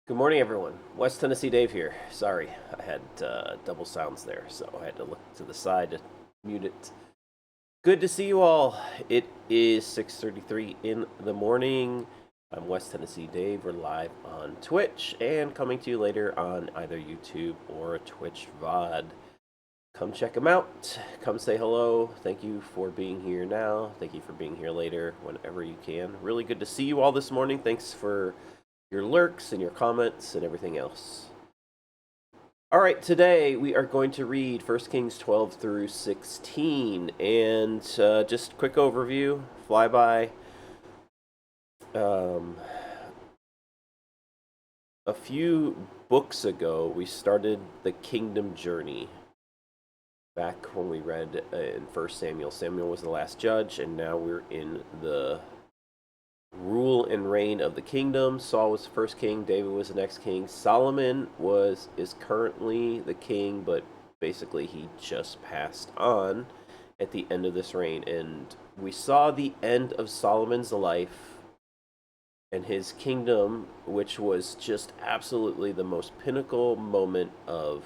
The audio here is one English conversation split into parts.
Good morning, everyone. West Tennessee Dave here. Sorry, I had double sounds there, so I had to look to the side to mute it. Good to see you all. It is 6:33 in the morning. I'm West Tennessee Dave. We're live on Twitch and coming to you later on either YouTube or Twitch VOD. Come check them out. Come say hello. Thank you for being here now. Thank you for being here later whenever you can. Really good to see you all this morning. Thanks for your lurks and your comments and everything else. All right, today we are going to read 1 Kings 12 through 16. And just quick overview, flyby. A few books ago, we started the Kingdom Journey. Back when we read in 1 Samuel. Samuel was the last judge, and now we're in the rule and reign of the kingdom. Saul was the first king, David was the next king. Solomon is currently the king, but basically he just passed on at the end of this reign. And we saw the end of Solomon's life and his kingdom, which was just absolutely the most pinnacle moment of,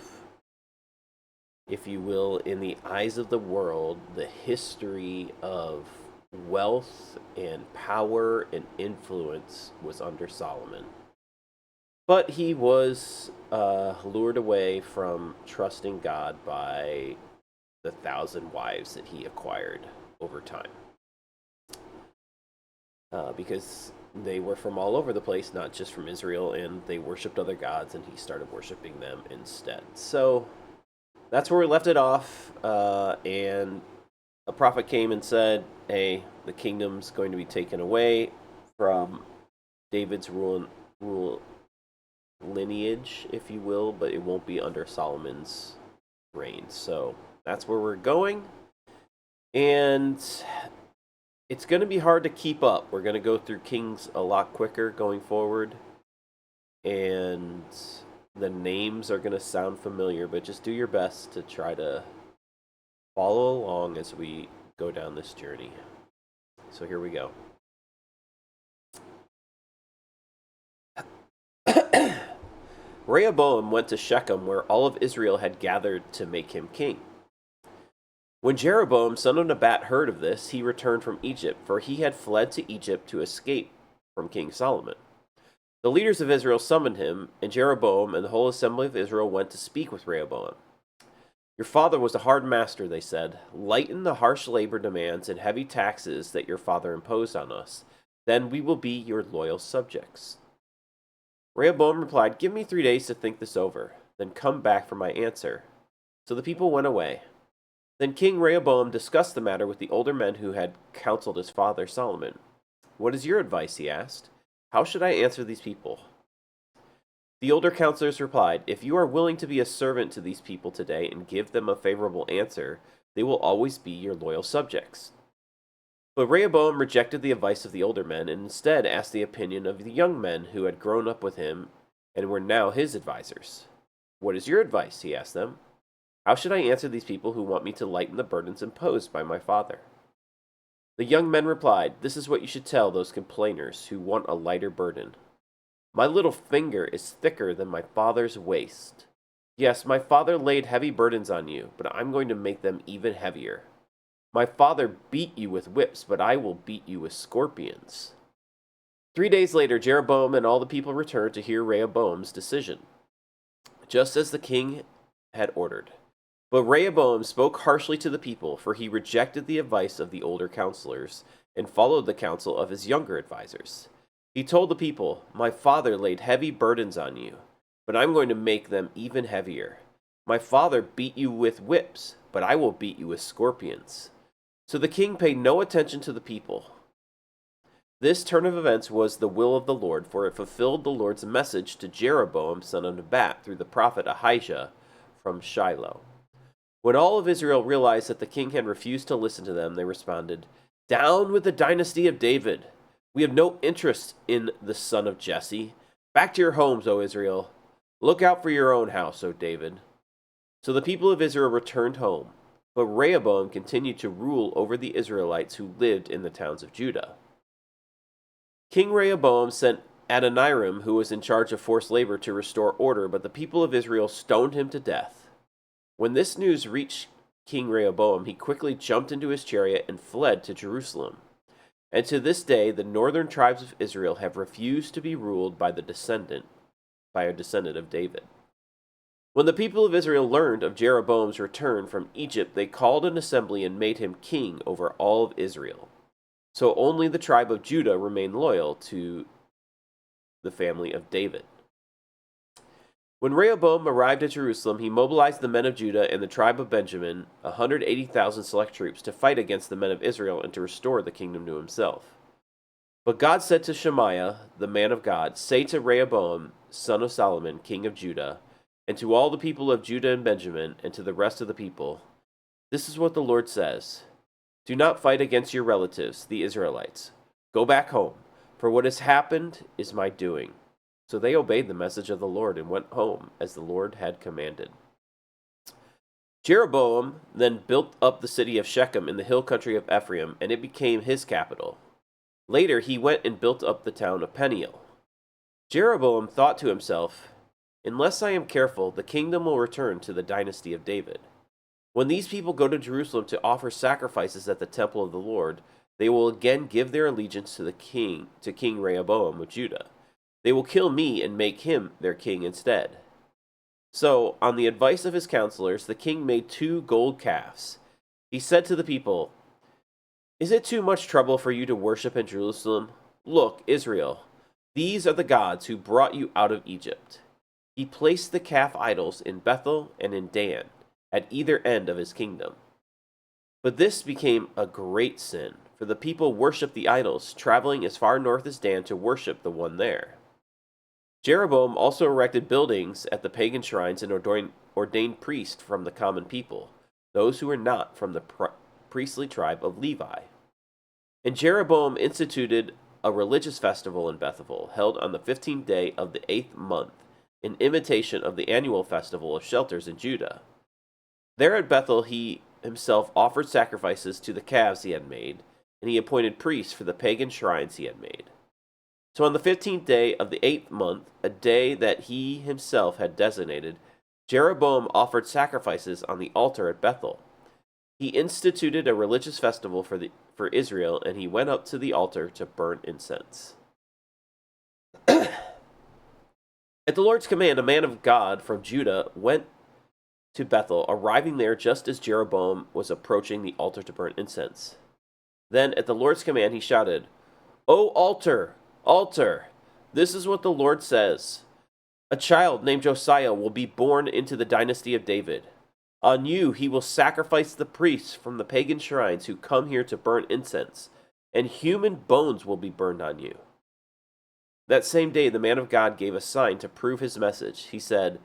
if you will, in the eyes of the world, the history of wealth and power and influence was under Solomon. But he was lured away from trusting God by the 1,000 wives that he acquired over time. Because they were from all over the place, not just from Israel, and they worshipped other gods, and he started worshiping them instead. So that's where we left it off, and a prophet came and said, hey, the kingdom's going to be taken away from David's rule lineage, if you will, but it won't be under Solomon's reign. So that's where we're going. And it's going to be hard to keep up. We're going to go through Kings a lot quicker going forward. And the names are going to sound familiar, but just do your best to try to follow along as we go down this journey. So here we go. Rehoboam went to Shechem, where all of Israel had gathered to make him king. When Jeroboam, son of Nebat, heard of this, he returned from Egypt, for he had fled to Egypt to escape from King Solomon. The leaders of Israel summoned him, and Jeroboam and the whole assembly of Israel went to speak with Rehoboam. Your father was a hard master, they said. Lighten the harsh labor demands and heavy taxes that your father imposed on us. Then we will be your loyal subjects. Rehoboam replied, give me 3 days to think this over, then come back for my answer. So the people went away. Then King Rehoboam discussed the matter with the older men who had counseled his father Solomon. What is your advice, he asked. How should I answer these people? The older counselors replied, if you are willing to be a servant to these people today and give them a favorable answer, they will always be your loyal subjects. But Rehoboam rejected the advice of the older men and instead asked the opinion of the young men who had grown up with him and were now his advisors. What is your advice? He asked them. How should I answer these people who want me to lighten the burdens imposed by my father? The young men replied, this is what you should tell those complainers who want a lighter burden. My little finger is thicker than my father's waist. Yes, my father laid heavy burdens on you, but I'm going to make them even heavier. My father beat you with whips, but I will beat you with scorpions. 3 days later, Jeroboam and all the people returned to hear Rehoboam's decision, just as the king had ordered. But Rehoboam spoke harshly to the people, for he rejected the advice of the older counselors and followed the counsel of his younger advisors. He told the people, my father laid heavy burdens on you, but I'm going to make them even heavier. My father beat you with whips, but I will beat you with scorpions. So the king paid no attention to the people. This turn of events was the will of the Lord, for it fulfilled the Lord's message to Jeroboam, son of Nebat, through the prophet Ahijah from Shiloh. When all of Israel realized that the king had refused to listen to them, they responded, down with the dynasty of David! We have no interest in the son of Jesse. Back to your homes, O Israel. Look out for your own house, O David. So the people of Israel returned home, but Rehoboam continued to rule over the Israelites who lived in the towns of Judah. King Rehoboam sent Adoniram, who was in charge of forced labor, to restore order, but the people of Israel stoned him to death. When this news reached King Rehoboam, he quickly jumped into his chariot and fled to Jerusalem. And to this day, the northern tribes of Israel have refused to be ruled by a descendant of David. When the people of Israel learned of Jeroboam's return from Egypt, they called an assembly and made him king over all of Israel. So only the tribe of Judah remained loyal to the family of David. When Rehoboam arrived at Jerusalem, he mobilized the men of Judah and the tribe of Benjamin, 180,000 select troops, to fight against the men of Israel and to restore the kingdom to himself. But God said to Shemaiah, the man of God, "Say to Rehoboam, son of Solomon, king of Judah, and to all the people of Judah and Benjamin, and to the rest of the people, this is what the Lord says. Do not fight against your relatives, the Israelites. Go back home, for what has happened is my doing." So they obeyed the message of the Lord and went home as the Lord had commanded. Jeroboam then built up the city of Shechem in the hill country of Ephraim, and it became his capital. Later he went and built up the town of Peniel. Jeroboam thought to himself, "Unless I am careful, the kingdom will return to the dynasty of David. When these people go to Jerusalem to offer sacrifices at the temple of the Lord, they will again give their allegiance to King Rehoboam of Judah. They will kill me and make him their king instead." So, on the advice of his counselors, the king made 2 gold calves. He said to the people, "Is it too much trouble for you to worship in Jerusalem? Look, Israel, these are the gods who brought you out of Egypt." He placed the calf idols in Bethel and in Dan, at either end of his kingdom. But this became a great sin, for the people worshipped the idols, traveling as far north as Dan to worship the one there. Jeroboam also erected buildings at the pagan shrines and ordained priests from the common people, those who were not from the priestly tribe of Levi. And Jeroboam instituted a religious festival in Bethel, held on the 15th day of the 8th month, in imitation of the annual festival of shelters in Judah. There at Bethel he himself offered sacrifices to the calves he had made, and he appointed priests for the pagan shrines he had made. So on the 15th day of the 8th month, a day that he himself had designated, Jeroboam offered sacrifices on the altar at Bethel. He instituted a religious festival for Israel, and he went up to the altar to burn incense. At the Lord's command, a man of God from Judah went to Bethel, arriving there just as Jeroboam was approaching the altar to burn incense. Then, at the Lord's command, he shouted, "O altar! Altar! This is what the Lord says. A child named Josiah will be born into the dynasty of David. On you he will sacrifice the priests from the pagan shrines who come here to burn incense, and human bones will be burned on you." That same day the man of God gave a sign to prove his message. He said,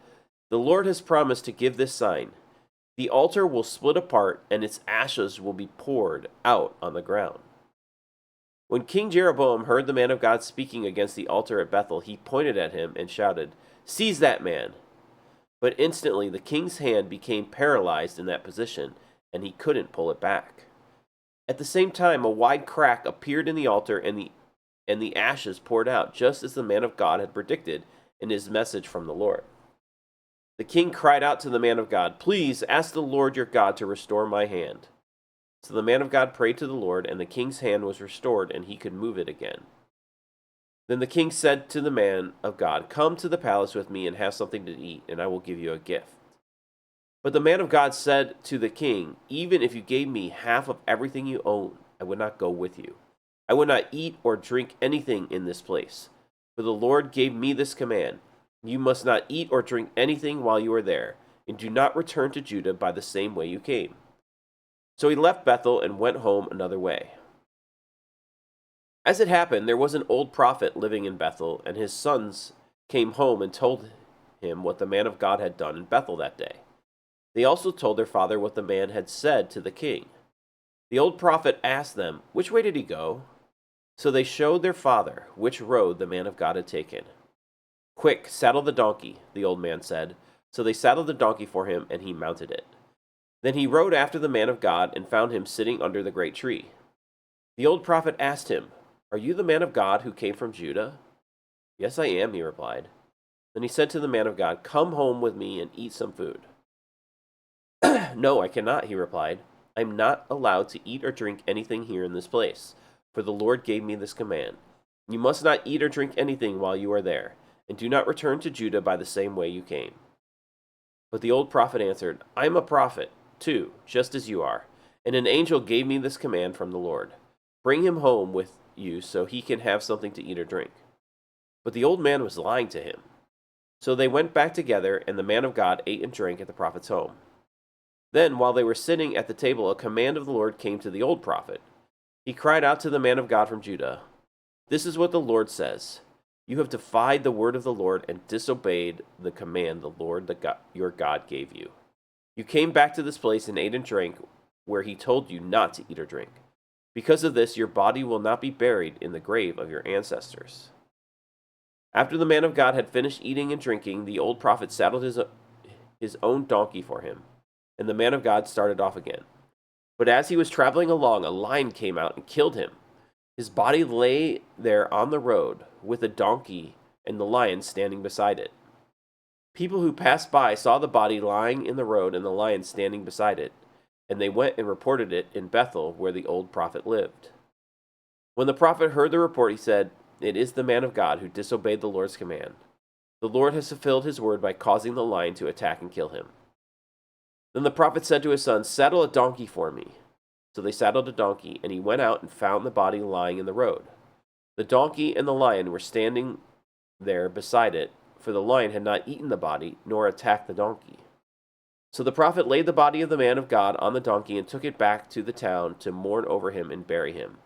"The Lord has promised to give this sign. The altar will split apart, and its ashes will be poured out on the ground." When King Jeroboam heard the man of God speaking against the altar at Bethel, he pointed at him and shouted, "Seize that man!" But instantly the king's hand became paralyzed in that position, and he couldn't pull it back. At the same time, a wide crack appeared in the altar, and the ashes poured out, just as the man of God had predicted in his message from the Lord. The king cried out to the man of God, "Please ask the Lord your God to restore my hand." So the man of God prayed to the Lord, and the king's hand was restored, and he could move it again. Then the king said to the man of God, "Come to the palace with me and have something to eat, and I will give you a gift." But the man of God said to the king, "Even if you gave me half of everything you own, I would not go with you. I would not eat or drink anything in this place. For the Lord gave me this command: you must not eat or drink anything while you are there, and do not return to Judah by the same way you came." So he left Bethel and went home another way. As it happened, there was an old prophet living in Bethel, and his sons came home and told him what the man of God had done in Bethel that day. They also told their father what the man had said to the king. The old prophet asked them, "Which way did he go?" So they showed their father which road the man of God had taken. "Quick, saddle the donkey," the old man said. So they saddled the donkey for him, and he mounted it. Then he rode after the man of God and found him sitting under the great tree. The old prophet asked him, "Are you the man of God who came from Judah?" Yes, I am, he replied. Then he said to the man of God, Come home with me and eat some food. No, I cannot, he replied. I am not allowed to eat or drink anything here in this place, for the Lord gave me this command. You must not eat or drink anything while you are there, and do not return to Judah by the same way you came. But the old prophet answered, I am a prophet, too, just as you are, and an angel gave me this command from the Lord. Bring him home with you so he can have something to eat or drink. But the old man was lying to him. So they went back together, and the man of God ate and drank at the prophet's home. Then, while they were sitting at the table, a command of the Lord came to the old prophet. He cried out to the man of God from Judah, This is what the Lord says. You have defied the word of the Lord and disobeyed the command the Lord your God gave you. You came back to this place and ate and drank where he told you not to eat or drink. Because of this, your body will not be buried in the grave of your ancestors. After the man of God had finished eating and drinking, the old prophet saddled his own donkey for him, and the man of God started off again. But as he was traveling along, a lion came out and killed him. His body lay there on the road, with a donkey and the lion standing beside it. People who passed by saw the body lying in the road and the lion standing beside it, and they went and reported it in Bethel, where the old prophet lived. When the prophet heard the report, he said, It is the man of God who disobeyed the Lord's command. The Lord has fulfilled his word by causing the lion to attack and kill him. Then the prophet said to his son, Saddle a donkey for me. So they saddled a donkey, and he went out and found the body lying in the road. The donkey and the lion were standing there beside it, for the lion had not eaten the body, nor attacked the donkey. So the prophet laid the body of the man of God on the donkey and took it back to the town to mourn over him and bury him.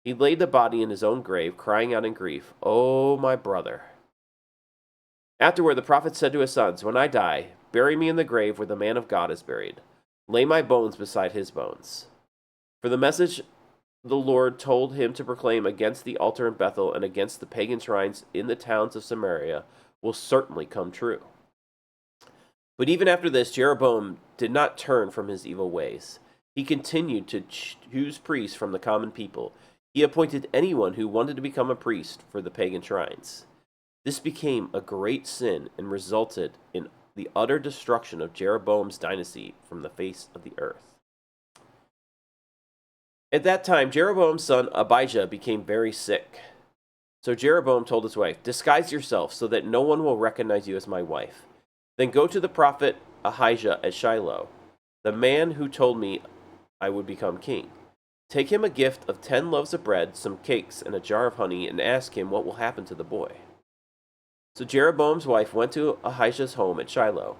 He laid the body in his own grave, crying out in grief, Oh, my brother. Afterward, the prophet said to his sons, When I die, bury me in the grave where the man of God is buried. Lay my bones beside his bones. For the message the Lord told him to proclaim against the altar in Bethel and against the pagan shrines in the towns of Samaria will certainly come true. But even after this, Jeroboam did not turn from his evil ways. He continued to choose priests from the common people. He appointed anyone who wanted to become a priest for the pagan shrines. This became a great sin and resulted in the utter destruction of Jeroboam's dynasty from the face of the earth. At that time, Jeroboam's son Abijah became very sick. So Jeroboam told his wife, Disguise yourself so that no one will recognize you as my wife. Then go to the prophet Ahijah at Shiloh, the man who told me I would become king. Take him a gift of 10 loaves of bread, some cakes, and a jar of honey, and ask him what will happen to the boy. So Jeroboam's wife went to Ahijah's home at Shiloh.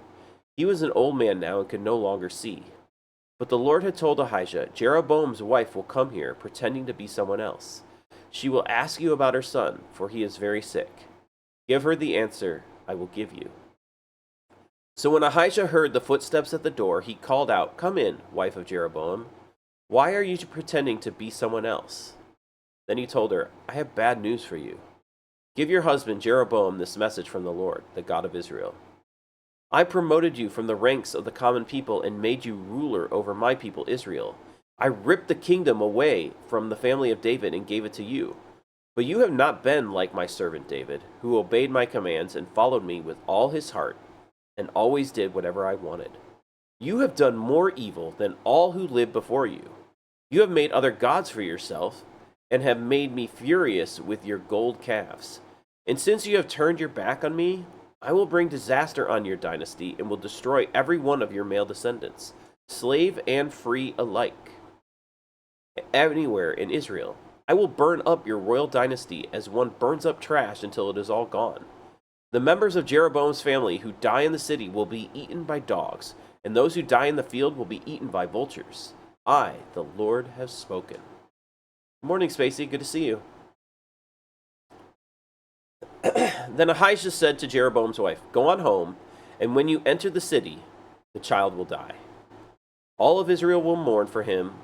He was an old man now and could no longer see. But the Lord had told Ahijah, Jeroboam's wife will come here, pretending to be someone else. She will ask you about her son, for he is very sick. Give her the answer I will give you. So when Ahijah heard the footsteps at the door, he called out, Come in, wife of Jeroboam. Why are you pretending to be someone else? Then he told her, I have bad news for you. Give your husband Jeroboam this message from the Lord, the God of Israel. I promoted you from the ranks of the common people and made you ruler over my people Israel. I ripped the kingdom away from the family of David and gave it to you. But you have not been like my servant David, who obeyed my commands and followed me with all his heart, and always did whatever I wanted. You have done more evil than all who lived before you. You have made other gods for yourself, and have made me furious with your gold calves. And since you have turned your back on me, I will bring disaster on your dynasty and will destroy every one of your male descendants, slave and free alike, anywhere in Israel. I will burn up your royal dynasty as one burns up trash until it is all gone. The members of Jeroboam's family who die in the city will be eaten by dogs, and those who die in the field will be eaten by vultures. I, the Lord, have spoken. Good morning, Spacey. Good to see you. Then Ahijah said to Jeroboam's wife, Go on home, and when you enter the city, the child will die. All of Israel will mourn for him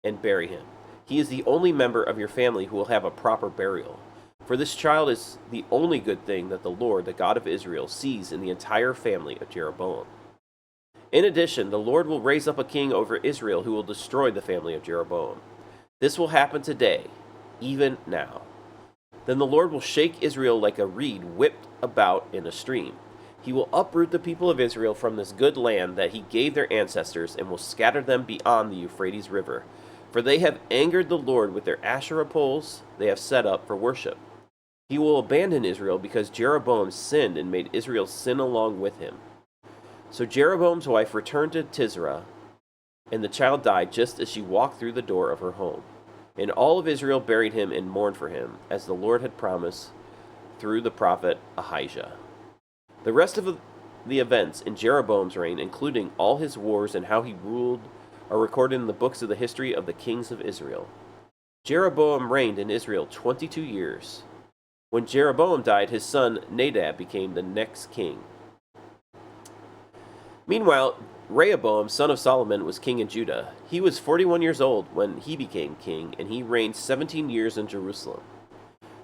and bury him. He is the only member of your family who will have a proper burial. For this child is the only good thing that the Lord, the God of Israel, sees in the entire family of Jeroboam. In addition, the Lord will raise up a king over Israel who will destroy the family of Jeroboam. This will happen today, even now. Then the Lord will shake Israel like a reed whipped about in a stream. He will uproot the people of Israel from this good land that he gave their ancestors, and will scatter them beyond the Euphrates River. For they have angered the Lord with their Asherah poles they have set up for worship. He will abandon Israel because Jeroboam sinned and made Israel sin along with him. So Jeroboam's wife returned to Tisra, and the child died just as she walked through the door of her home. And all of Israel buried him and mourned for him, as the Lord had promised through the prophet Ahijah. The rest of the events in Jeroboam's reign, including all his wars and how he ruled, are recorded in the books of the history of the kings of Israel. Jeroboam reigned in Israel 22 years. When Jeroboam died, his son Nadab became the next king. Meanwhile, Rehoboam, son of Solomon, was king in Judah. He was 41 years old when he became king, and he reigned 17 years in Jerusalem,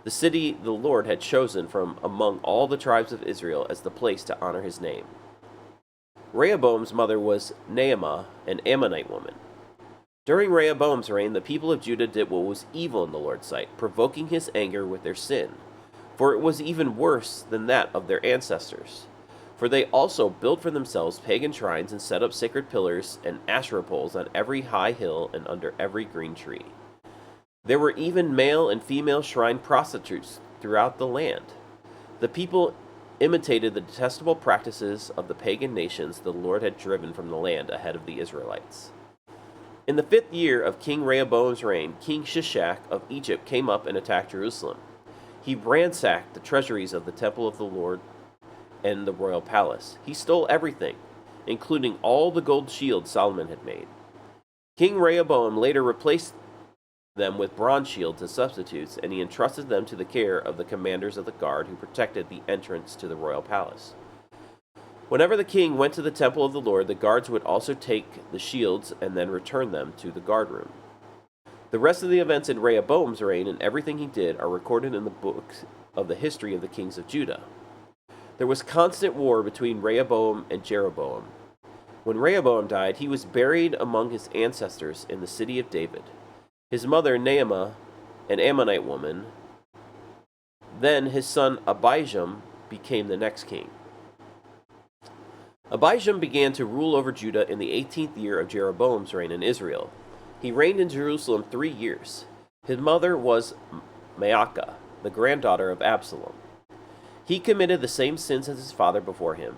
the city the Lord had chosen from among all the tribes of Israel as the place to honor his name. Rehoboam's mother was Naamah, an Ammonite woman. During Rehoboam's reign, the people of Judah did what was evil in the Lord's sight, provoking his anger with their sin, for it was even worse than that of their ancestors. For they also built for themselves pagan shrines and set up sacred pillars and Asherah poles on every high hill and under every green tree. There were even male and female shrine prostitutes throughout the land. The people imitated the detestable practices of the pagan nations the Lord had driven from the land ahead of the Israelites. In the 5th year of King Rehoboam's reign, King Shishak of Egypt came up and attacked Jerusalem. He ransacked the treasuries of the temple of the Lord and the royal palace. He stole everything, including all the gold shields Solomon had made. King Rehoboam later replaced them with bronze shields as substitutes, and he entrusted them to the care of the commanders of the guard who protected the entrance to the royal palace. Whenever the king went to the temple of the Lord, the guards would also take the shields and then return them to the guard room. The rest of the events in Rehoboam's reign and everything he did are recorded in the books of the history of the kings of Judah. There was constant war between Rehoboam and Jeroboam. When Rehoboam died, he was buried among his ancestors in the city of David. His mother, Naamah, an Ammonite woman, then his son Abijam became the next king. Abijam began to rule over Judah in the 18th year of Jeroboam's reign in Israel. He reigned in Jerusalem 3 years. His mother was Maacah, the granddaughter of Absalom. He committed the same sins as his father before him,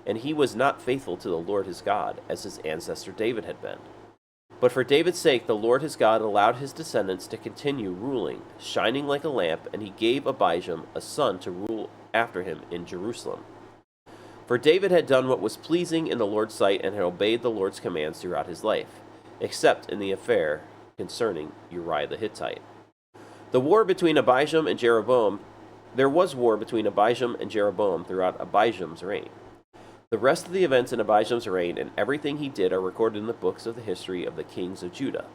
and he was not faithful to the Lord his God, as his ancestor David had been. But for David's sake, the Lord his God allowed his descendants to continue ruling, shining like a lamp, and he gave Abijam a son to rule after him in Jerusalem. For David had done what was pleasing in the Lord's sight and had obeyed the Lord's commands throughout his life, except in the affair concerning Uriah the Hittite. There was war between Abijam and Jeroboam throughout Abijam's reign. The rest of the events in Abijam's reign and everything he did are recorded in the books of the history of the kings of Judah.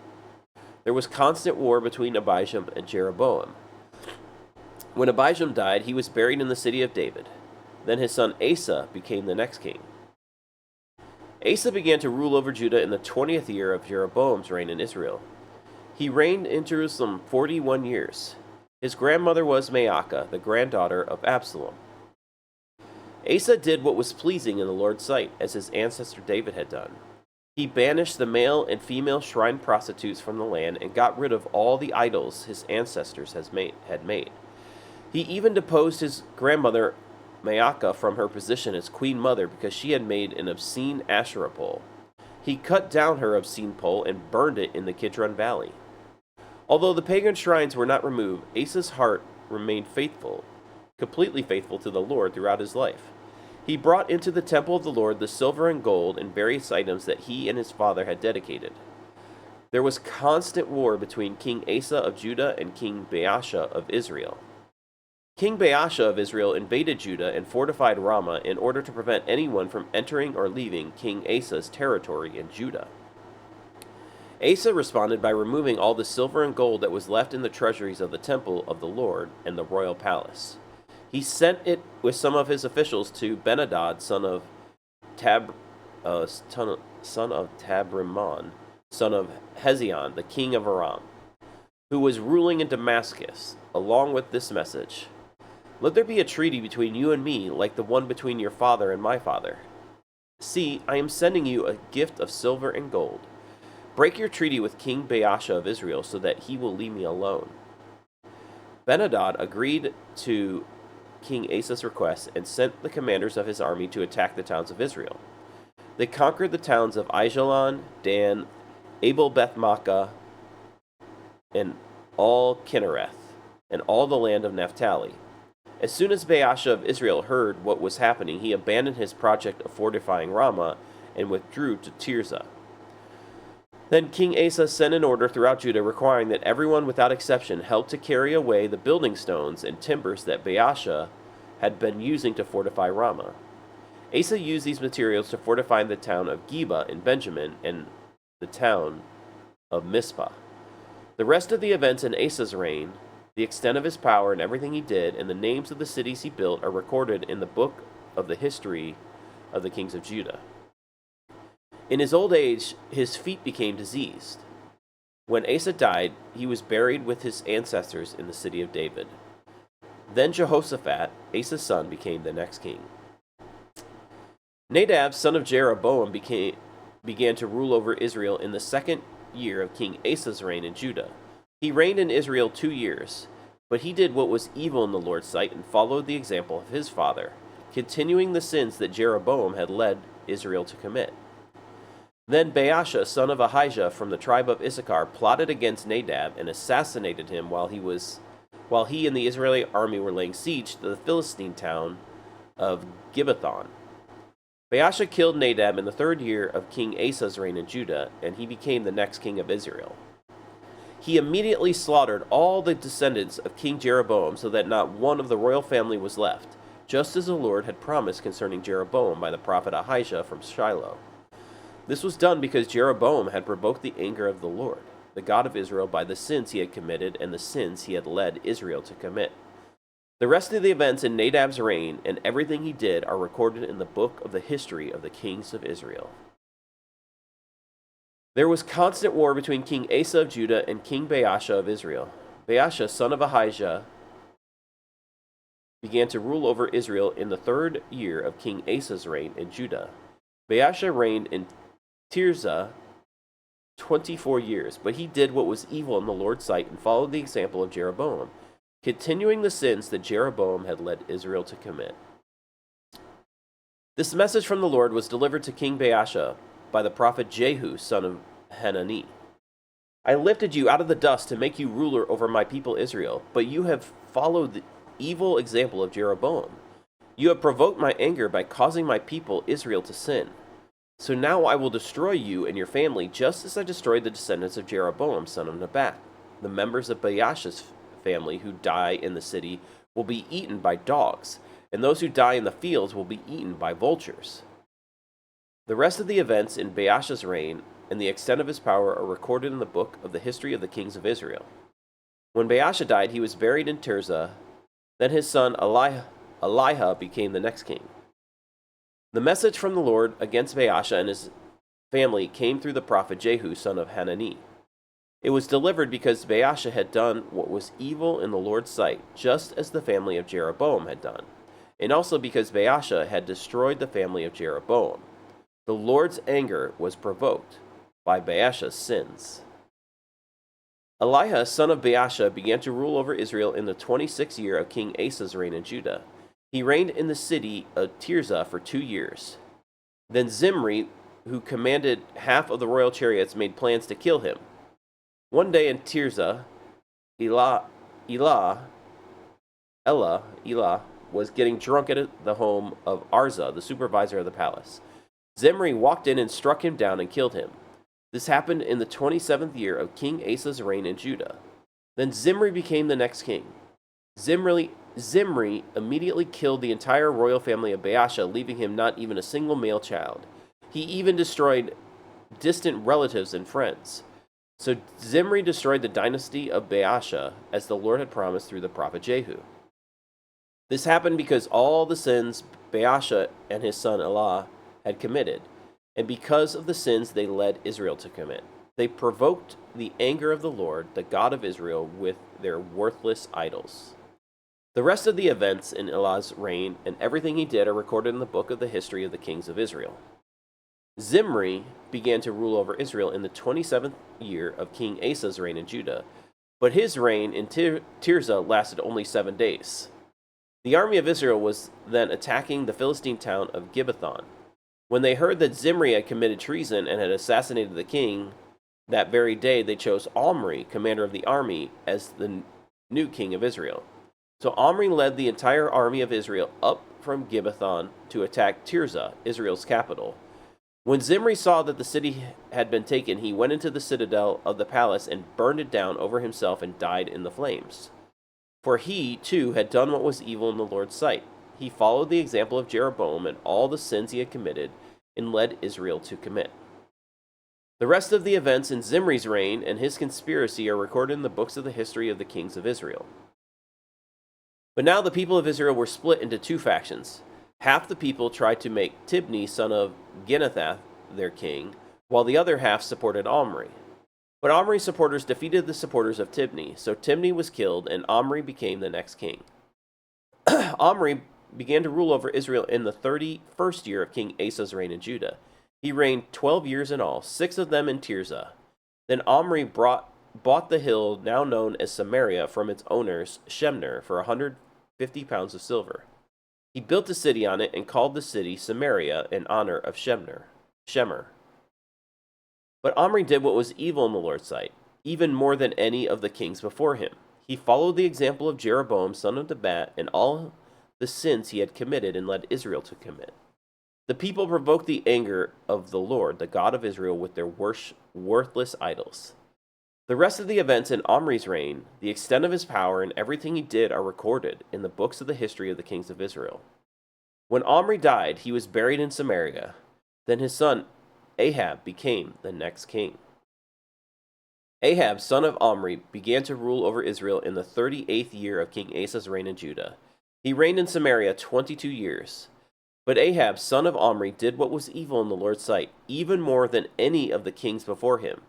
There was constant war between Abijam and Jeroboam. When Abijam died, he was buried in the city of David. Then his son Asa became the next king. Asa began to rule over Judah in the 20th year of Jeroboam's reign in Israel. He reigned in Jerusalem 41 years. His grandmother was Maacah, the granddaughter of Absalom. Asa did what was pleasing in the Lord's sight, as his ancestor David had done. He banished the male and female shrine prostitutes from the land and got rid of all the idols his ancestors had made. He even deposed his grandmother Maacah from her position as queen mother because she had made an obscene Asherah pole. He cut down her obscene pole and burned it in the Kidron Valley. Although the pagan shrines were not removed, Asa's heart remained completely faithful to the Lord throughout his life. He brought into the temple of the Lord the silver and gold and various items that he and his father had dedicated. There was constant war between King Asa of Judah and King Baasha of Israel. King Baasha of Israel invaded Judah and fortified Ramah in order to prevent anyone from entering or leaving King Asa's territory in Judah. Asa responded by removing all the silver and gold that was left in the treasuries of the temple of the Lord and the royal palace. He sent it with some of his officials to Ben-Hadad, son of Tabrimon, son of Hezion, the king of Aram. who was ruling in Damascus, along with this message: Let there be a treaty between you and me, like the one between your father and my father. See, I am sending you a gift of silver and gold. Break your treaty with King Baasha of Israel, so that he will leave me alone. Ben-Hadad agreed to King Asa's request and sent the commanders of his army to attack the towns of Israel. They conquered the towns of Aijalon, Dan, Abel-Beth-Maachah, and all Kinnereth, and all the land of Naphtali. As soon as Baasha of Israel heard what was happening, he abandoned his project of fortifying Ramah and withdrew to Tirzah. Then King Asa sent an order throughout Judah requiring that everyone without exception help to carry away the building stones and timbers that Baasha had been using to fortify Ramah. Asa used these materials to fortify the town of Geba in Benjamin and the town of Mizpah. The rest of the events in Asa's reign, the extent of his power and everything he did, and the names of the cities he built are recorded in the book of the history of the kings of Judah. In his old age, his feet became diseased. When Asa died, he was buried with his ancestors in the city of David. Then Jehoshaphat, Asa's son, became the next king. Nadab, son of Jeroboam, began to rule over Israel in the second year of King Asa's reign in Judah. He reigned in Israel 2 years, but he did what was evil in the Lord's sight and followed the example of his father, continuing the sins that Jeroboam had led Israel to commit. Then Baasha, son of Ahijah from the tribe of Issachar, plotted against Nadab and assassinated him while he and the Israeli army were laying siege to the Philistine town of Gibbethon. Baasha killed Nadab in the 3rd year of King Asa's reign in Judah, and he became the next king of Israel. He immediately slaughtered all the descendants of King Jeroboam, so that not one of the royal family was left, just as the Lord had promised concerning Jeroboam by the prophet Ahijah from Shiloh. This was done because Jeroboam had provoked the anger of the Lord, the God of Israel, by the sins he had committed and the sins he had led Israel to commit. The rest of the events in Nadab's reign and everything he did are recorded in the book of the history of the kings of Israel. There was constant war between King Asa of Judah and King Baasha of Israel. Baasha, son of Ahijah, began to rule over Israel in the 3rd year of King Asa's reign in Judah. Baasha reigned in Tirzah 24 years, but he did what was evil in the Lord's sight and followed the example of Jeroboam, continuing the sins that Jeroboam had led Israel to commit. This message from the Lord was delivered to King Baasha by the prophet Jehu, son of Hanani. I lifted you out of the dust to make you ruler over my people Israel, but you have followed the evil example of Jeroboam. You have provoked my anger by causing my people Israel to sin. So now I will destroy you and your family, just as I destroyed the descendants of Jeroboam, son of Nebat. The members of Baasha's family who die in the city will be eaten by dogs, and those who die in the fields will be eaten by vultures. The rest of the events in Baasha's reign and the extent of his power are recorded in the book of the history of the kings of Israel. When Baasha died, he was buried in Tirzah. Then his son Eliha became the next king. The message from the Lord against Baasha and his family came through the prophet Jehu, son of Hanani. It was delivered because Baasha had done what was evil in the Lord's sight, just as the family of Jeroboam had done, and also because Baasha had destroyed the family of Jeroboam. The Lord's anger was provoked by Baasha's sins. Eliha, son of Baasha, began to rule over Israel in the 26th year of King Asa's reign in Judah. He reigned in the city of Tirzah for 2 years. Then Zimri, who commanded half of the royal chariots, made plans to kill him. One day in Tirzah, Elah was getting drunk at the home of Arza, the supervisor of the palace. Zimri walked in and struck him down and killed him. This happened in the 27th year of King Asa's reign in Judah. Then Zimri became the next king. Zimri immediately killed the entire royal family of Baasha, leaving him not even a single male child. He even destroyed distant relatives and friends. So Zimri destroyed the dynasty of Baasha, as the Lord had promised through the prophet Jehu. This happened because all the sins Baasha and his son Elah had committed, and because of the sins they led Israel to commit. They provoked the anger of the Lord, the God of Israel, with their worthless idols. The rest of the events in Elah's reign and everything he did are recorded in the book of the history of the kings of Israel. Zimri began to rule over Israel in the 27th year of King Asa's reign in Judah, but his reign in Tirzah lasted only 7 days. The army of Israel was then attacking the Philistine town of Gibbethon. When they heard that Zimri had committed treason and had assassinated the king, that very day they chose Omri, commander of the army, as the new king of Israel. So Omri led the entire army of Israel up from Gibbethon to attack Tirzah, Israel's capital. When Zimri saw that the city had been taken, he went into the citadel of the palace and burned it down over himself and died in the flames. For he, too, had done what was evil in the Lord's sight. He followed the example of Jeroboam and all the sins he had committed and led Israel to commit. The rest of the events in Zimri's reign and his conspiracy are recorded in the books of the history of the kings of Israel. But now the people of Israel were split into 2 factions. Half the people tried to make Tibni, son of Ginnathach, their king, while the other half supported Omri. But Omri's supporters defeated the supporters of Tibni, so Tibni was killed, and Omri became the next king. Omri began to rule over Israel in the 31st year of King Asa's reign in Judah. He reigned 12 years in all, 6 of them in Tirzah. Then Omri bought the hill now known as Samaria from its owners, Shemner, for 150 pounds of silver. He built a city on it and called the city Samaria in honor of Shemer. But Omri did what was evil in the Lord's sight, even more than any of the kings before him. He followed the example of Jeroboam, son of Nebat, and all the sins he had committed and led Israel to commit. The people provoked the anger of the Lord, the God of Israel, with their worthless idols. The rest of the events in Omri's reign, the extent of his power, and everything he did are recorded in the books of the history of the kings of Israel. When Omri died, he was buried in Samaria. Then his son Ahab became the next king. Ahab, son of Omri, began to rule over Israel in the 38th year of King Asa's reign in Judah. He reigned in Samaria 22 years. But Ahab, son of Omri, did what was evil in the Lord's sight, even more than any of the kings before him.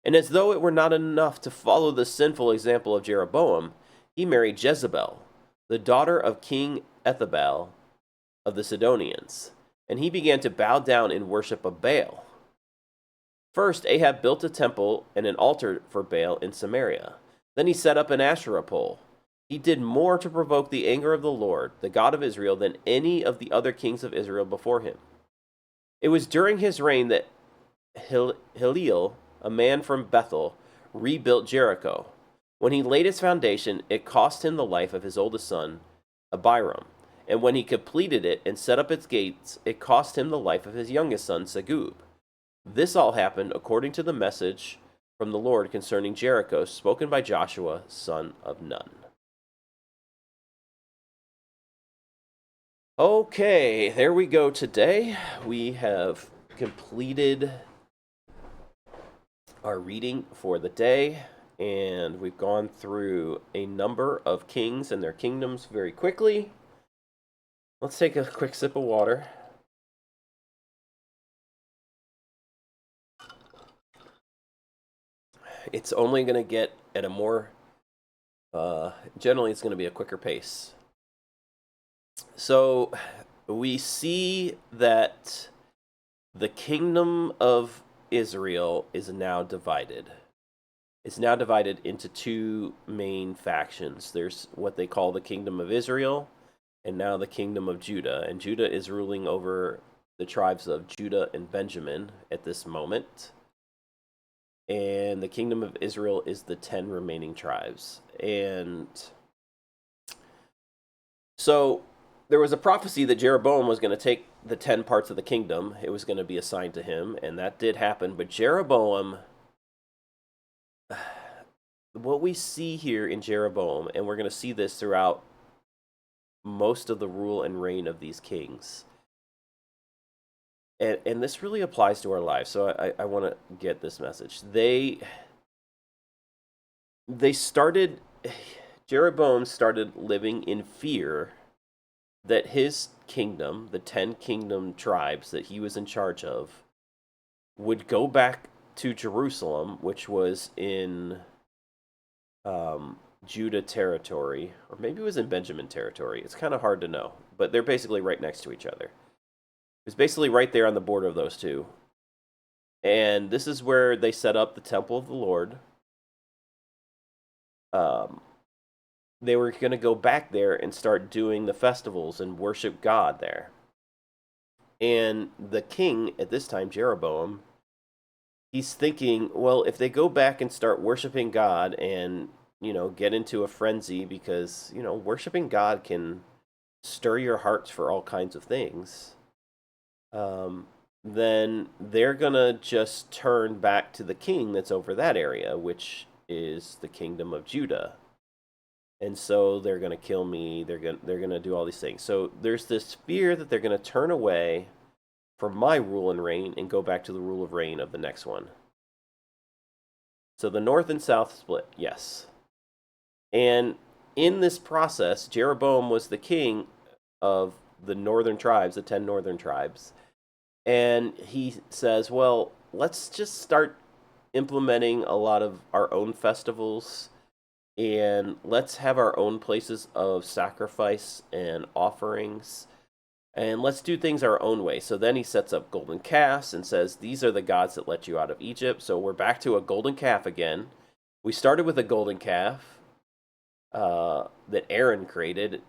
And as though it were not enough to follow the sinful example of Jeroboam, he married Jezebel, the daughter of King Ethabel of the Sidonians, and he began to bow down in worship of Baal. First, Ahab built a temple and an altar for Baal in Samaria. Then he set up an Asherah pole. He did more to provoke the anger of the Lord, the God of Israel, than any of the other kings of Israel before him. It was during his reign that Hillel, a man from Bethel, rebuilt Jericho. When he laid its foundation, it cost him the life of his oldest son, Abiram. And when he completed it and set up its gates, it cost him the life of his youngest son, Segub. This all happened according to the message from the Lord concerning Jericho, spoken by Joshua, son of Nun. Okay, there we go today. We have completed our reading for the day, and we've gone through a number of kings and their kingdoms very quickly. Let's take a quick sip of water. It's only going to get at a more, generally it's going to be a quicker pace. So we see that the kingdom of Israel is now divided. It's now divided into 2 main factions. There's what they call the kingdom of Israel, and now the kingdom of Judah. And Judah is ruling over the tribes of Judah and Benjamin at this moment. And the kingdom of Israel is the 10 remaining tribes. And so there was a prophecy that Jeroboam was going to take the 10 parts of the kingdom. It was going to be assigned to him, and that did happen. But Jeroboam, what we see here in Jeroboam, and we're going to see this throughout most of the rule and reign of these kings, and this really applies to our lives, so I want to get this message. Jeroboam started living in fear that his kingdom, the 10 kingdom tribes that he was in charge of, would go back to Jerusalem, which was in Judah territory, or maybe it was in Benjamin territory. It's kind of hard to know, but they're basically right next to each other. It's basically right there on the border of those two. And this is where they set up the temple of the Lord. They were going to go back there and start doing the festivals and worship God there. And the king at this time, Jeroboam, he's thinking, well, if they go back and start worshiping God and, get into a frenzy because, worshiping God can stir your hearts for all kinds of things, then they're going to just turn back to the king that's over that area, which is the kingdom of Judah. And so they're going to kill me. They're going to do all these things. So there's this fear that they're going to turn away from my rule and reign and go back to the rule of reign of the next one. So the north and south split, yes. And in this process, Jeroboam was the king of the northern tribes, the 10 northern tribes. And he says, well, let's just start implementing a lot of our own festivals, and let's have our own places of sacrifice and offerings, and let's do things our own way. So then he sets up golden calves and says, these are the gods that let you out of Egypt. So we're back to a golden calf again. We started with a golden calf that Aaron created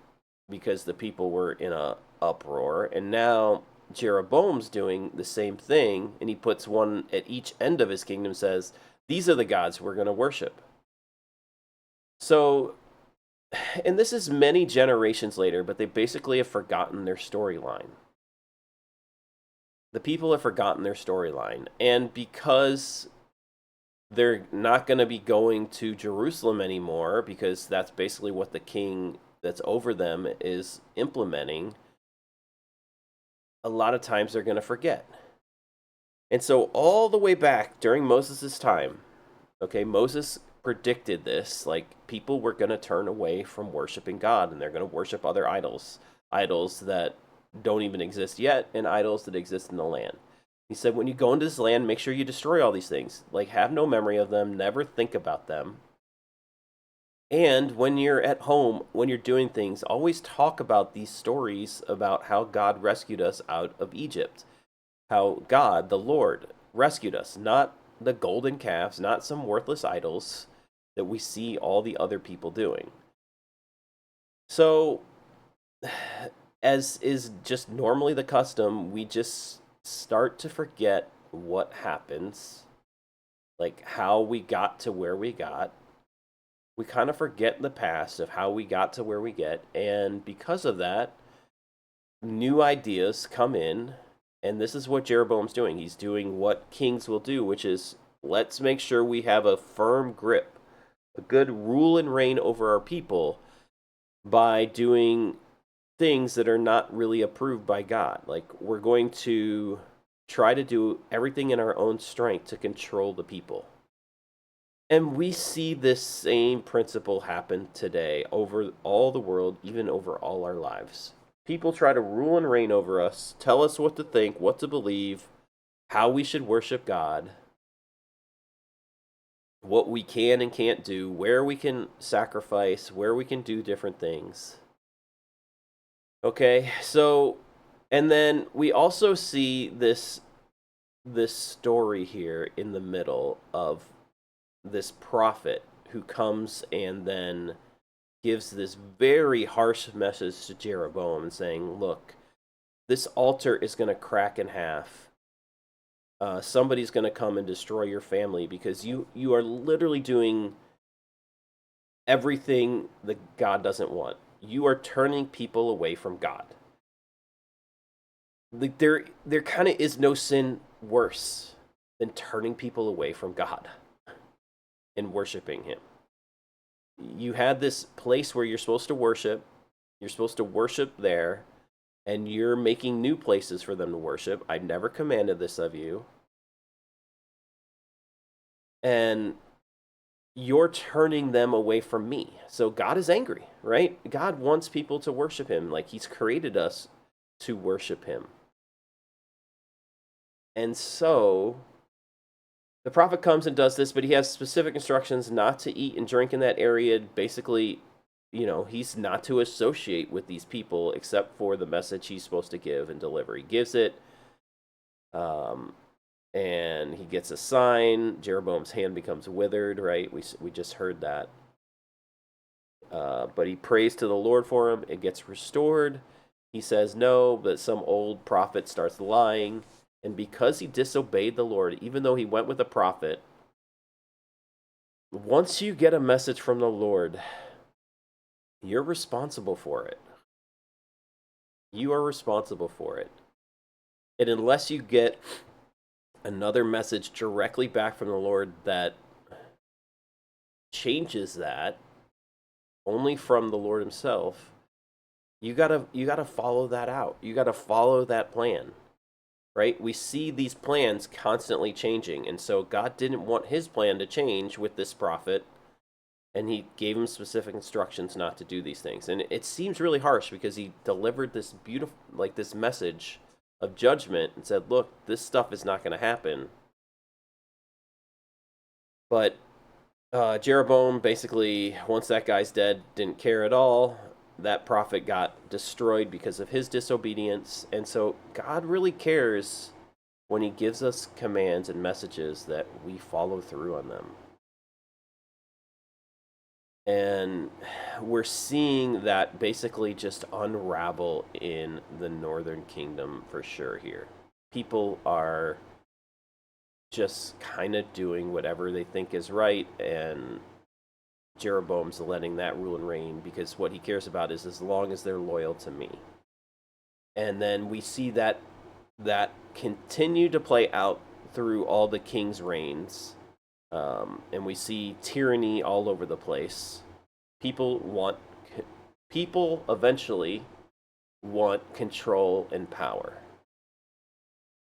because the people were in a uproar. And now Jeroboam's doing the same thing, and he puts one at each end of his kingdom, says, these are the gods we're going to worship. So, and this is many generations later, but they basically have forgotten their storyline. The people have forgotten their storyline. And because they're not going to be going to Jerusalem anymore, because that's basically what the king that's over them is implementing, a lot of times they're going to forget. And so all the way back during Moses' time, okay, Moses predicted this, like people were going to turn away from worshiping God and they're going to worship other idols that don't even exist yet, and idols that exist in the land. He said, when you go into this land, make sure you destroy all these things. Like, have no memory of them, never think about them. And when you're at home, when you're doing things, always talk about these stories about how God rescued us out of Egypt. How God, the Lord, rescued us, not the golden calves, not some worthless idols that we see all the other people doing. So, as is just normally the custom, we just start to forget what happens, like how we got to where we got. We kind of forget the past of how we got to where we get, and because of that, new ideas come in, and this is what Jeroboam's doing. He's doing what kings will do, which is, let's make sure we have a firm grip, a good rule and reign over our people by doing things that are not really approved by God. Like, we're going to try to do everything in our own strength to control the people. And we see this same principle happen today over all the world, even over all our lives. People try to rule and reign over us, tell us what to think, what to believe, how we should worship God, what we can and can't do, where we can sacrifice, where we can do different things. Okay, so, and then we also see this story here in the middle of this prophet who comes and then gives this very harsh message to Jeroboam and saying, look, this altar is going to crack in half. Somebody's going to come and destroy your family because you are literally doing everything that God doesn't want. You are turning people away from God. Like, there kind of is no sin worse than turning people away from God and worshiping him. You had this place where you're supposed to worship. You're supposed to worship there, and you're making new places for them to worship. I never commanded this of you. And you're turning them away from me. So God is angry, right? God wants people to worship him. Like, he's created us to worship him. And so The prophet comes and does this, but he has specific instructions not to eat and drink in that area. Basically, he's not to associate with these people except for the message he's supposed to give and deliver. He gives it, and he gets a sign. Jeroboam's hand becomes withered, right? We just heard that. But he prays to the Lord for him. It gets restored. He says no, but some old prophet starts lying. And because he disobeyed the Lord, even though he went with a prophet, once you get a message from the Lord, you're responsible for it. You are responsible for it. And unless you get another message directly back from the Lord that changes that, only from the Lord himself, you gotta follow that out. You gotta follow that plan. Right? We see these plans constantly changing. And so God didn't want his plan to change with this prophet. And he gave him specific instructions not to do these things. And it seems really harsh because he delivered this beautiful, this message of judgment and said, look, this stuff is not going to happen. But Jeroboam basically, once that guy's dead, didn't care at all. That prophet got destroyed because of his disobedience. And so God really cares when he gives us commands and messages that we follow through on them. And we're seeing that basically just unravel in the northern kingdom for sure here. People are just kind of doing whatever they think is right, and Jeroboam's letting that rule and reign because what he cares about is as long as they're loyal to me. And then we see that continue to play out through all the king's reigns. And we see tyranny all over the place. People eventually want control and power.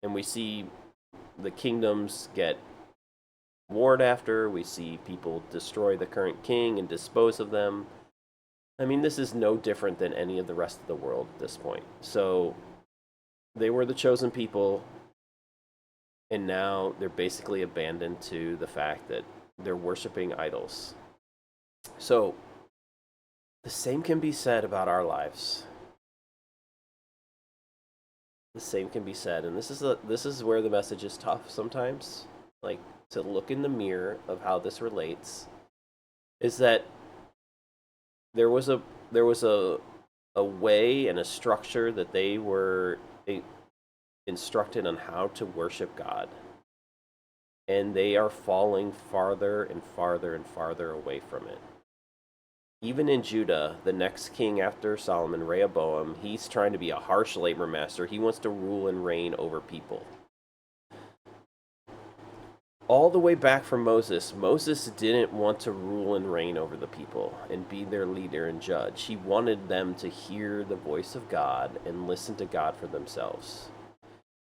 And we see the kingdoms get warred after. We see people destroy the current king and dispose of them. I mean, this is no different than any of the rest of the world at this point. So they were the chosen people, and now they're basically abandoned to the fact that they're worshiping idols. So the same can be said about our lives. The same can be said, and this is where the message is tough sometimes. To look in the mirror of how this relates is that there was a way and a structure that they were instructed on how to worship God, and they are falling farther and farther and farther away from it. Even in Judah, the next king after Solomon, Rehoboam, he's trying to be a harsh labor master. He wants to rule and reign over people. All the way back from Moses didn't want to rule and reign over the people and be their leader and judge. He wanted them to hear the voice of God and listen to God for themselves.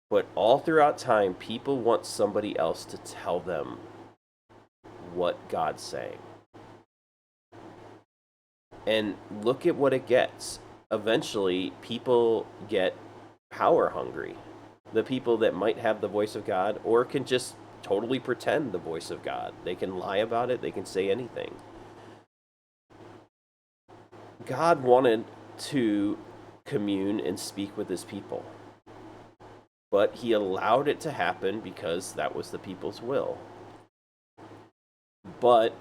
But all throughout time, people want somebody else to tell them what God's saying. And look at what it gets. Eventually, people get power hungry. The people that might have the voice of God or can just totally pretend the voice of God. They can lie about it. They can say anything. God wanted to commune and speak with his people, but he allowed it to happen because that was the people's will. But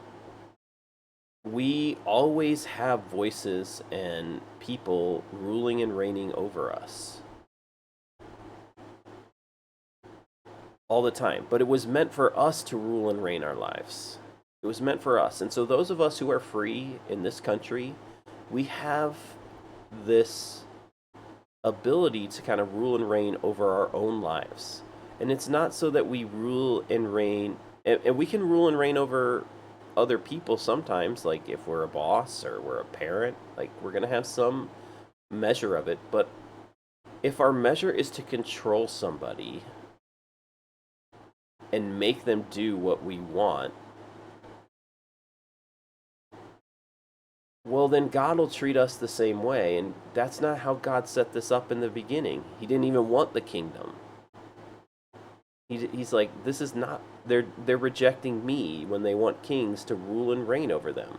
we always have voices and people ruling and reigning over us. All the time. But it was meant for us to rule and reign our lives. It was meant for us. And so those of us who are free in this country, we have this ability to kind of rule and reign over our own lives. And it's not so that we rule and reign, and we can rule and reign over other people sometimes, like if we're a boss or we're a parent, like we're going to have some measure of it. But if our measure is to control somebody and make them do what we want, well, then God will treat us the same way. And that's not how God set this up in the beginning. He didn't even want the kingdom. He's like, this is not, they're rejecting me when they want kings to rule and reign over them.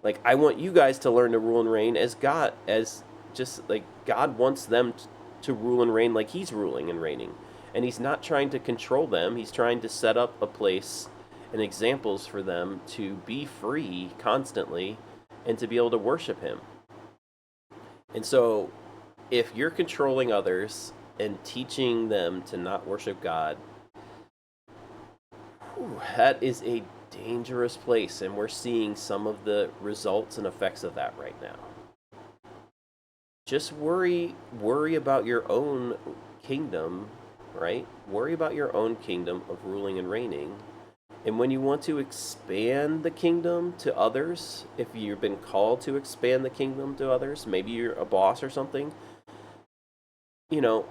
Like, I want you guys to learn to rule and reign as God, as just like God wants them to rule and reign like He's ruling and reigning. And He's not trying to control them, He's trying to set up a place and examples for them to be free constantly and to be able to worship Him. And so, if you're controlling others and teaching them to not worship God, that is a dangerous place, and we're seeing some of the results and effects of that right now. Just worry about your own kingdom, right? Worry about your own kingdom of ruling and reigning. And when you want to expand the kingdom to others, if you've been called to expand the kingdom to others, maybe you're a boss or something, you know,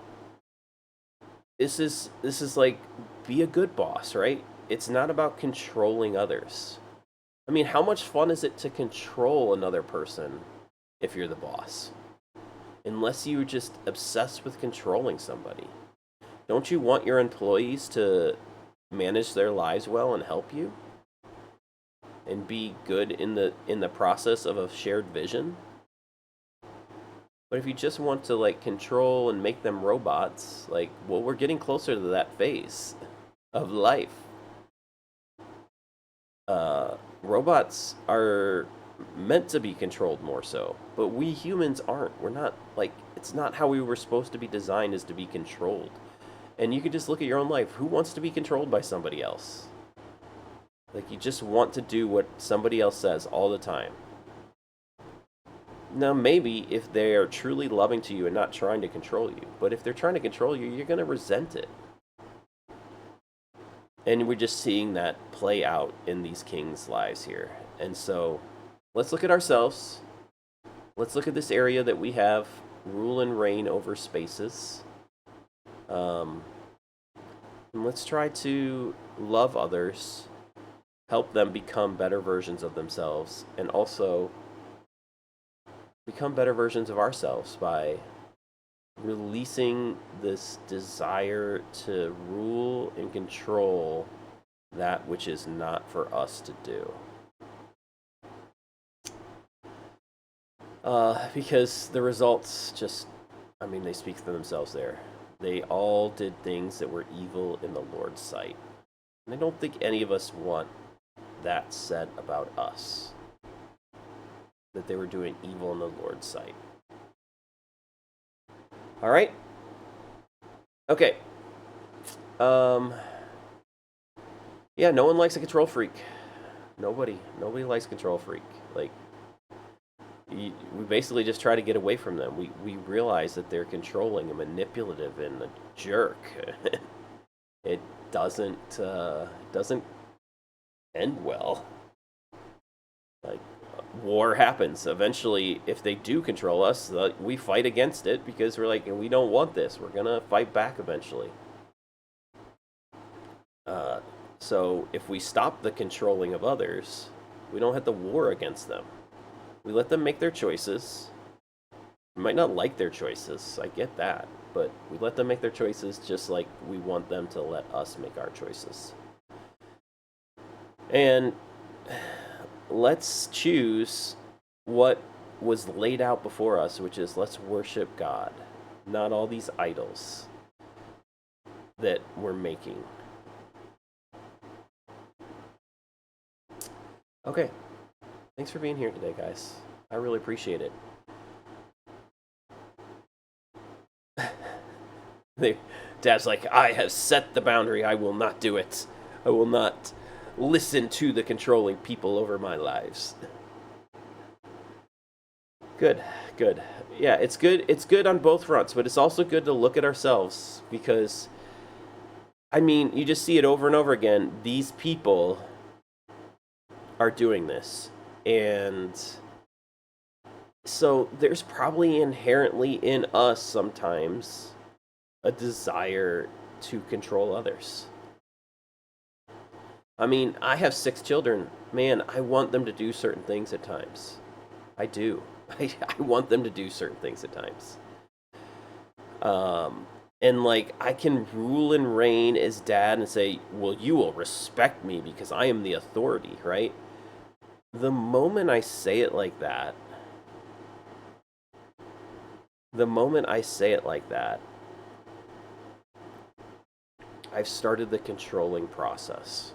this is like, be a good boss, right? It's not about controlling others. I mean, how much fun is it to control another person if you're the boss? Unless you're just obsessed with controlling somebody. Don't you want your employees to manage their lives well and help you? And be good in the process of a shared vision? But if you just want to like control and make them robots, like, well, we're getting closer to that phase of life. Robots are meant to be controlled more so, but we humans aren't. We're not, like, it's not how we were supposed to be designed, is to be controlled. And you can just look at your own life. Who wants to be controlled by somebody else? Like, you just want to do what somebody else says all the time. Now, maybe if they are truly loving to you and not trying to control you, but if they're trying to control you, you're going to resent it. And we're just seeing that play out in these kings' lives here. And so, let's look at ourselves. Let's look at this area that we have rule and reign over spaces. And let's try to love others, help them become better versions of themselves, and also become better versions of ourselves by releasing this desire to rule and control that which is not for us to do. Because the results just, I mean, they speak for themselves there. They all did things that were evil in the Lord's sight. And I don't think any of us want that said about us, that they were doing evil in the Lord's sight. All right. Okay. Yeah, no one likes a control freak. Nobody likes a control freak. Like, we basically just try to get away from them. We realize that they're controlling and manipulative and a jerk. It doesn't end well. Like, war happens. Eventually, if they do control us, we fight against it because we're like, we don't want this. We're going to fight back eventually. So if we stop the controlling of others, we don't have to war against them. We let them make their choices. We might not like their choices, I get that, but we let them make their choices just like we want them to let us make our choices. And let's choose what was laid out before us, which is let's worship God, not all these idols that we're making. Okay. Thanks for being here today, guys. I really appreciate it. Dad's like, I have set the boundary. I will not do it. I will not listen to the controlling people over my lives. Good. Yeah, it's good. It's good on both fronts, but it's also good to look at ourselves because, I mean, you just see it over and over again. These people are doing this. And so there's probably inherently in us sometimes a desire to control others. I mean, I have 6 children. Man, I want them to do certain things at times. I do. I want them to do certain things at times. And like, I can rule and reign as dad and say, well, you will respect me because I am the authority, right? The moment I say it like that, the moment I say it like that, I've started the controlling process.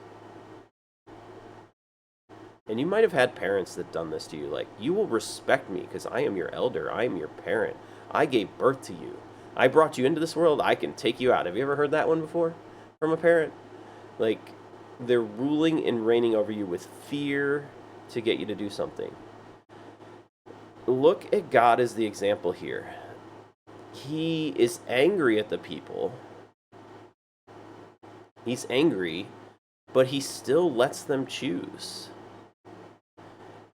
And you might have had parents that done this to you, like, you will respect me because I am your elder, I am your parent. I gave birth to you. I brought you into this world, I can take you out. Have you ever heard that one before from a parent? Like, they're ruling and reigning over you with fear to get you to do something. Look at God as the example here. He is angry at the people. He's angry, but he still lets them choose.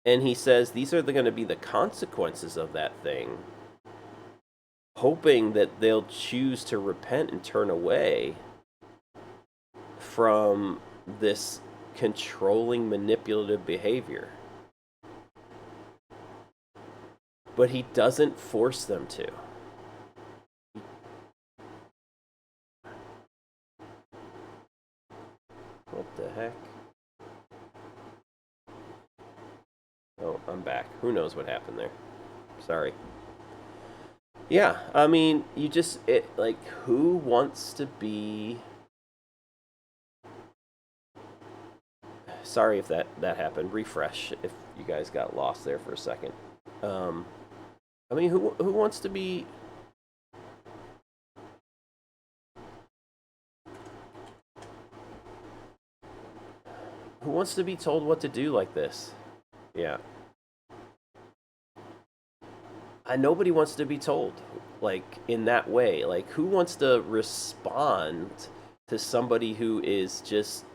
And he says these are going to be the consequences of that thing, hoping that they'll choose to repent and turn away from this controlling, manipulative behavior. But he doesn't force them to. What the heck? Oh, I'm back. Who knows what happened there? Sorry. Yeah, I mean, you just, like, who wants to be... Sorry if that happened. Refresh if you guys got lost there for a second. I mean, who wants to be... Who wants to be told what to do like this? Yeah. Nobody wants to be told, like, in that way. Like, who wants to respond to somebody who is just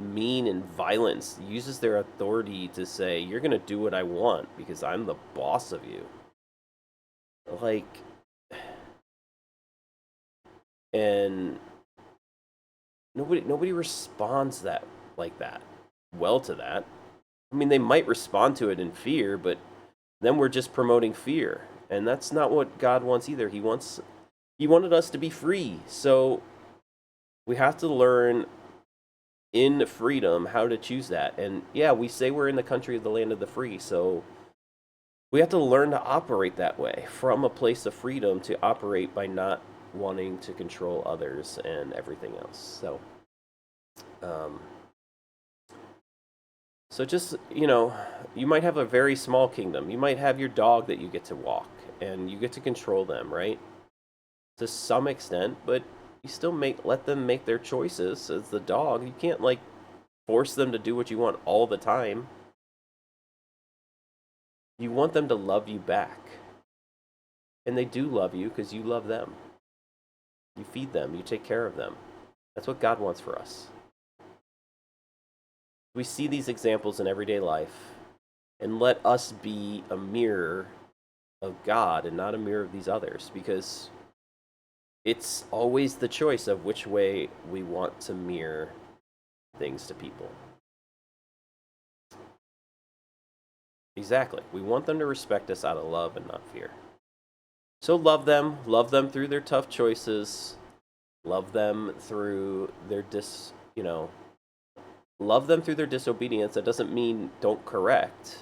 mean and violent, uses their authority to say, you're going to do what I want because I'm the boss of you? Like, and nobody responds like that well to that. I mean, they might respond to it in fear, but then we're just promoting fear, and that's not what God wants either. He wanted us to be free, so we have to learn in freedom how to choose that. And yeah, we say we're in the country of the land of the free, so we have to learn to operate that way, from a place of freedom, to operate by not wanting to control others and everything else. So just, you might have a very small kingdom. You might have your dog that you get to walk, and you get to control them, right? To some extent, but you still let them make their choices as the dog. You can't, like, force them to do what you want all the time. You want them to love you back. And they do love you because you love them. You feed them, you take care of them. That's what God wants for us. We see these examples in everyday life, and let us be a mirror of God and not a mirror of these others, because it's always the choice of which way we want to mirror things to people. Exactly. We want them to respect us out of love and not fear. So love them through their tough choices, love them through their love them through their disobedience. That doesn't mean don't correct.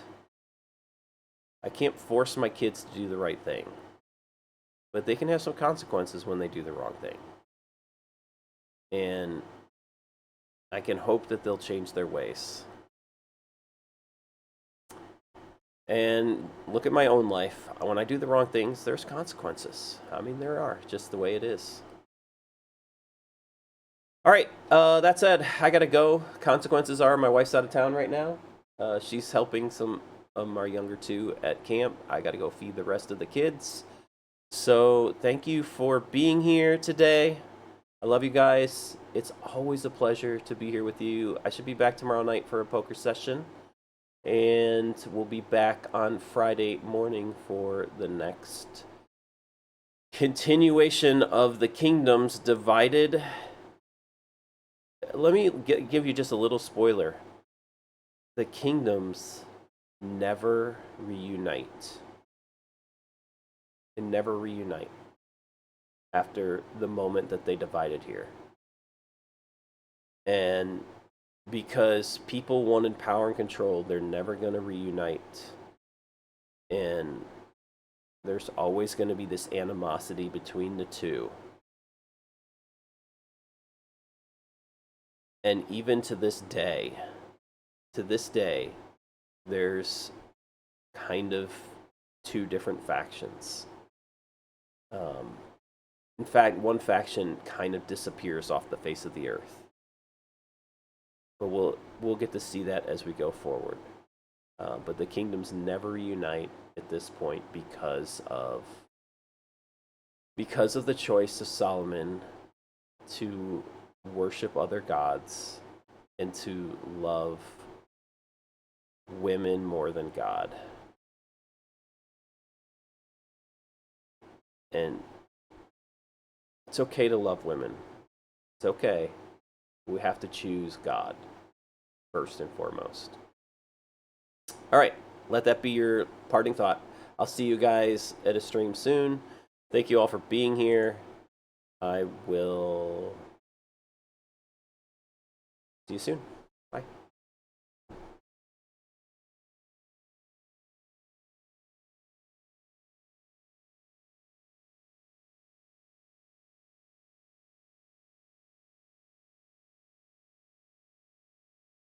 I can't force my kids to do the right thing, but they can have some consequences when they do the wrong thing. And I can hope that they'll change their ways. And look at my own life. When I do the wrong things, there's consequences. I mean, there are, just the way it is. All right, that said, I gotta go. Consequences are my wife's out of town right now. She's helping some of our younger two at camp. I gotta go feed the rest of the kids. So thank you for being here today. I love you guys. It's always a pleasure to be here with you. I should be back tomorrow night for a poker session. And we'll be back on Friday morning for the next continuation of the Kingdoms Divided. Let me give you just a little spoiler. The kingdoms never reunite. They never reunite. after the moment that they divided here. And because people wanted power and control, they're never going to reunite. And there's always going to be this animosity between the two. And even to this day, there's kind of two different factions. In fact, one faction kind of disappears off the face of the earth. But we'll get to see that as we go forward. But the kingdoms never reunite at this point because of the choice of Solomon to worship other gods and to love women more than God. And it's okay to love women. It's okay. We have to choose God first and foremost. All right, let that be your parting thought. I'll see you guys at a stream soon. Thank you all for being here. I will see you soon. Bye.